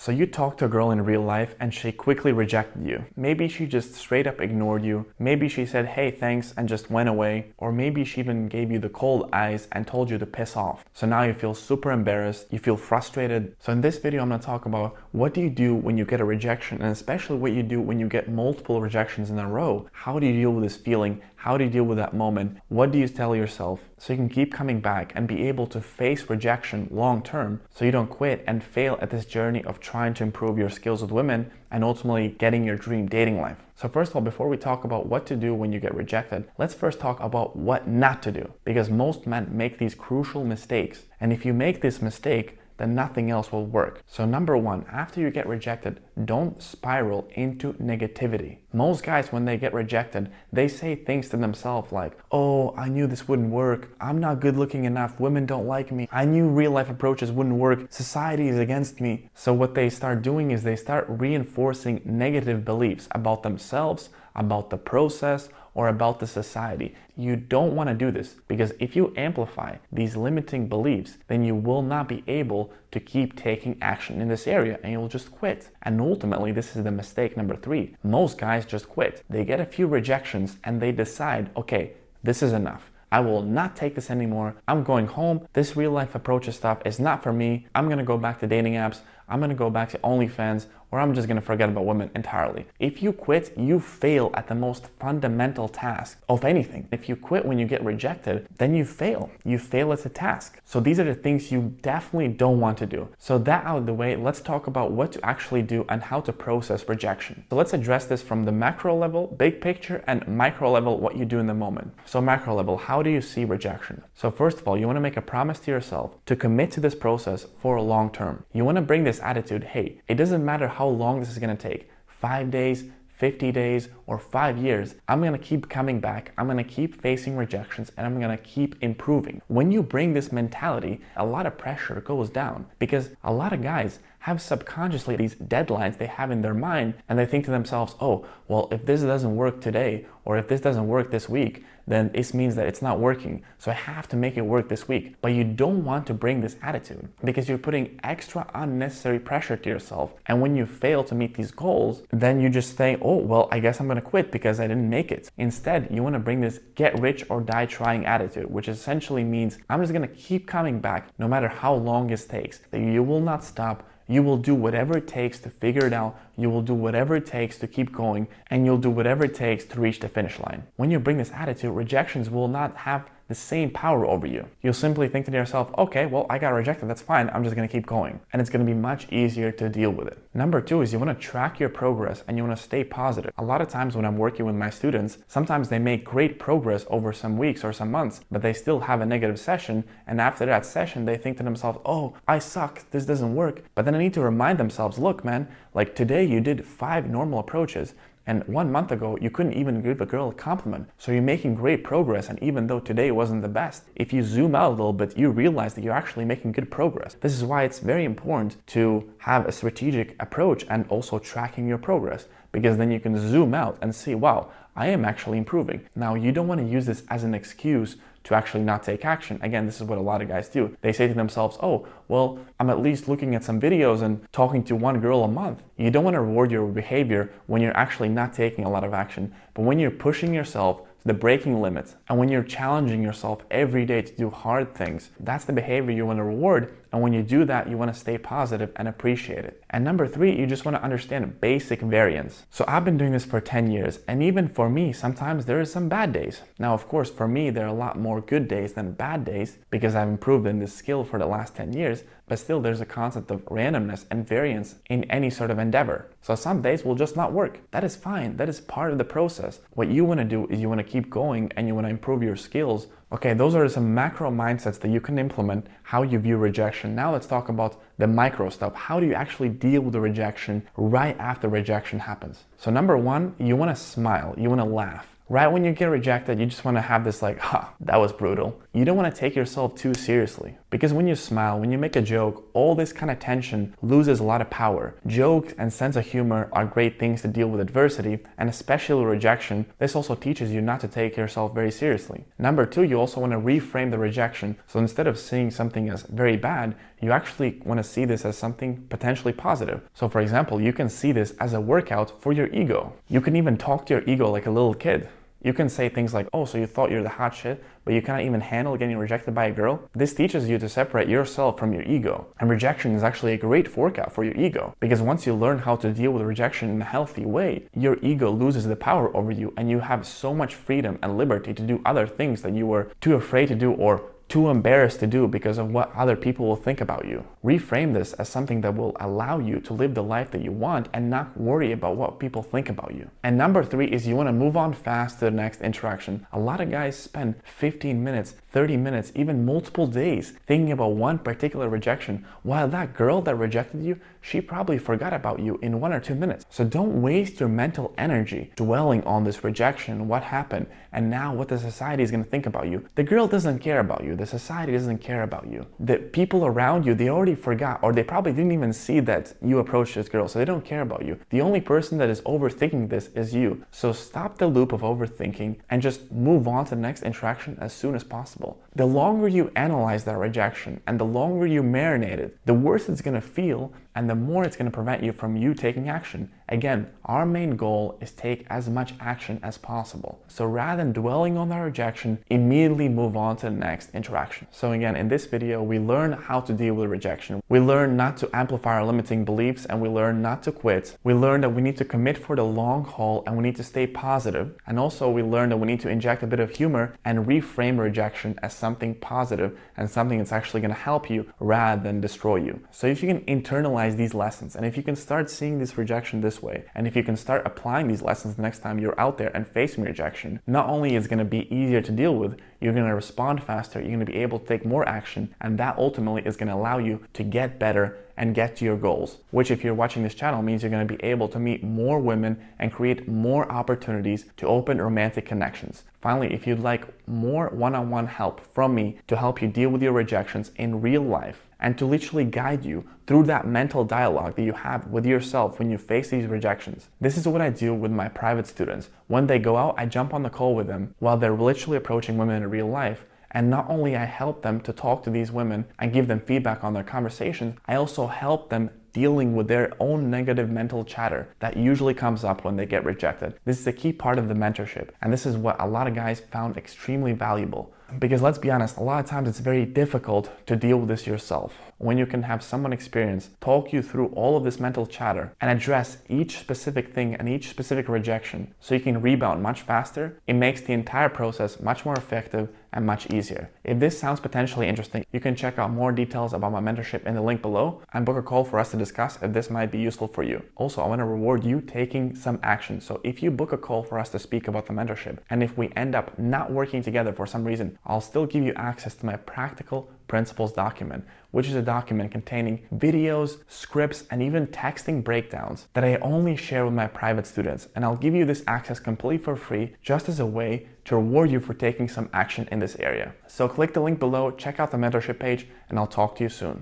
So you talked to a girl in real life and she quickly rejected you. Maybe she just straight up ignored you. Maybe she said, hey, thanks, and just went away. Or maybe she even gave you the cold eyes and told you to piss off. So now you feel super embarrassed, you feel frustrated. So in this video, I'm gonna talk about what do you do when you get a rejection, and especially what you do when you get multiple rejections in a row. How do you deal with this feeling? How do you deal with that moment? What do you tell yourself so you can keep coming back and be able to face rejection long term so you don't quit and fail at this journey of trying to improve your skills with women and ultimately getting your dream dating life? So first of all, before we talk about what to do when you get rejected, let's first talk about what not to do, because most men make these crucial mistakes. And if you make this mistake, then nothing else will work. So number one, after you get rejected, don't spiral into negativity. Most guys, when they get rejected, they say things to themselves like, oh, I knew this wouldn't work. I'm not good looking enough. Women don't like me. I knew real life approaches wouldn't work. Society is against me. So what they start doing is they start reinforcing negative beliefs about themselves, about the process, or about the society. You don't want to do this, because if you amplify these limiting beliefs, then you will not be able to keep taking action in this area and you'll just quit. And ultimately, this is the mistake number three. Most guys just quit. They get a few rejections and they decide, okay, this is enough. I will not take this anymore. I'm going home. This real life approaches stuff is not for me. I'm gonna go back to dating apps. I'm gonna go back to OnlyFans, or I'm just gonna forget about women entirely. If you quit, you fail at the most fundamental task of anything. If you quit when you get rejected, then you fail. You fail at a task. So these are the things you definitely don't want to do. So that out of the way, let's talk about what to actually do and how to process rejection. So let's address this from the macro level, big picture, and micro level, what you do in the moment. So macro level, how do you see rejection? So first of all, you wanna make a promise to yourself to commit to this process for a long term. You wanna bring this attitude, hey, it doesn't matter how long this is going to take, 5 days, 50 days, or 5 years, I'm going to keep coming back, I'm going to keep facing rejections, and I'm going to keep improving. When you bring this mentality, a lot of pressure goes down, because a lot of guys have subconsciously these deadlines they have in their mind, and they think to themselves, oh, well, if this doesn't work today, or if this doesn't work this week, then this means that it's not working, so I have to make it work this week. But you don't want to bring this attitude, because you're putting extra unnecessary pressure to yourself. And when you fail to meet these goals, then you just say, oh, well, I guess I'm gonna quit because I didn't make it. Instead, you wanna bring this get rich or die trying attitude, which essentially means I'm just gonna keep coming back no matter how long it takes. That you will not stop. You will do whatever it takes to figure it out. You will do whatever it takes to keep going, and you'll do whatever it takes to reach the finish line. When you bring this attitude, rejections will not have the same power over you. You'll simply think to yourself, okay, well, I got rejected, that's fine, I'm just gonna keep going. And it's gonna be much easier to deal with it. Number two is you wanna track your progress and you wanna stay positive. A lot of times when I'm working with my students, sometimes they make great progress over some weeks or some months, but they still have a negative session, and after that session, they think to themselves, oh, I suck, this doesn't work. But then I need to remind themselves, look, man, like today you did 5 normal approaches, and 1 month ago, you couldn't even give a girl a compliment. So you're making great progress, and even though today wasn't the best, if you zoom out a little bit, you realize that you're actually making good progress. This is why it's very important to have a strategic approach and also tracking your progress, because then you can zoom out and see, wow, I am actually improving. Now, you don't want to use this as an excuse to actually not take action. Again, this is what a lot of guys do. They say to themselves, oh, well, I'm at least looking at some videos and talking to 1 girl a month. You don't want to reward your behavior when you're actually not taking a lot of action. But when you're pushing yourself to the breaking limits, and when you're challenging yourself every day to do hard things, that's the behavior you want to reward. And when you do that, you want to stay positive and appreciate it. And number three, you just want to understand basic variance. So I've been doing this for 10 years, and even for me, sometimes there is some bad days. Now, of course, for me, there are a lot more good days than bad days, because I've improved in this skill for the last 10 years, but still there's a concept of randomness and variance in any sort of endeavor. So some days will just not work. That is fine. That is part of the process. What you want to do is you want to keep going and you want to improve your skills. Okay, those are some macro mindsets that you can implement, how you view rejection. Now let's talk about the micro stuff. How do you actually deal with the rejection right after rejection happens? So number one, you want to smile, you want to laugh. Right when you get rejected, you just want to have this like, ha, that was brutal. You don't want to take yourself too seriously. Because when you smile, when you make a joke, all this kind of tension loses a lot of power. Jokes and sense of humor are great things to deal with adversity, and especially rejection. This also teaches you not to take yourself very seriously. Number two, you also want to reframe the rejection. So instead of seeing something as very bad, you actually want to see this as something potentially positive. So for example, you can see this as a workout for your ego. You can even talk to your ego like a little kid. You can say things like, oh, so you thought you're the hot shit, but you cannot even handle getting rejected by a girl? This teaches you to separate yourself from your ego. And rejection is actually a great workout for your ego. Because once you learn how to deal with rejection in a healthy way, your ego loses the power over you and you have so much freedom and liberty to do other things that you were too afraid to do or too embarrassed to do because of what other people will think about you. Reframe this as something that will allow you to live the life that you want and not worry about what people think about you. And number three is you want to move on fast to the next interaction. A lot of guys spend 15 minutes, 30 minutes, even multiple days thinking about one particular rejection, while that girl that rejected you, she probably forgot about you in 1 or 2 minutes. So don't waste your mental energy dwelling on this rejection, what happened, and now what the society is going to think about you. The girl doesn't care about you. The society doesn't care about you. The people around you, they already forgot, or they probably didn't even see that you approached this girl, so they don't care about you. The only person that is overthinking this is you. So stop the loop of overthinking and just move on to the next interaction as soon as possible. The longer you analyze that rejection and the longer you marinate it, the worse it's going to feel and the more it's going to prevent you from you taking action. Again, our main goal is take as much action as possible. So rather than dwelling on that rejection, immediately move on to the next interaction. So again, in this video, we learn how to deal with rejection. We learn not to amplify our limiting beliefs and we learn not to quit. We learn that we need to commit for the long haul and we need to stay positive. And also we learn that we need to inject a bit of humor and reframe rejection as something positive and something that's actually going to help you rather than destroy you. So if you can internalize these lessons and if you can start seeing this rejection this way, and if you can start applying these lessons the next time you're out there and facing rejection, not only is it going to be easier to deal with, you're going to respond faster, you're going to be able to take more action, and that ultimately is going to allow you to get better and get to your goals, which if you're watching this channel means you're going to be able to meet more women and create more opportunities to open romantic connections. Finally, if you'd like more one-on-one help from me to help you deal with your rejections in real life and to literally guide you through that mental dialogue that you have with yourself when you face these rejections, this is what I do with my private students. When they go out, I jump on the call with them while they're literally approaching women in real life. And not only I help them to talk to these women and give them feedback on their conversations, I also help them dealing with their own negative mental chatter that usually comes up when they get rejected. This is a key part of the mentorship, and this is what a lot of guys found extremely valuable. Because let's be honest, a lot of times it's very difficult to deal with this yourself. When you can have someone experienced talk you through all of this mental chatter and address each specific thing and each specific rejection so you can rebound much faster, it makes the entire process much more effective and much easier. If this sounds potentially interesting, you can check out more details about my mentorship in the link below and book a call for us to discuss if this might be useful for you. Also, I want to reward you taking some action. So if you book a call for us to speak about the mentorship, and if we end up not working together for some reason, I'll still give you access to my practical principles document, which is a document containing videos, scripts, and even texting breakdowns that I only share with my private students. And I'll give you this access completely for free, just as a way to reward you for taking some action in this area. So click the link below, check out the mentorship page, and I'll talk to you soon.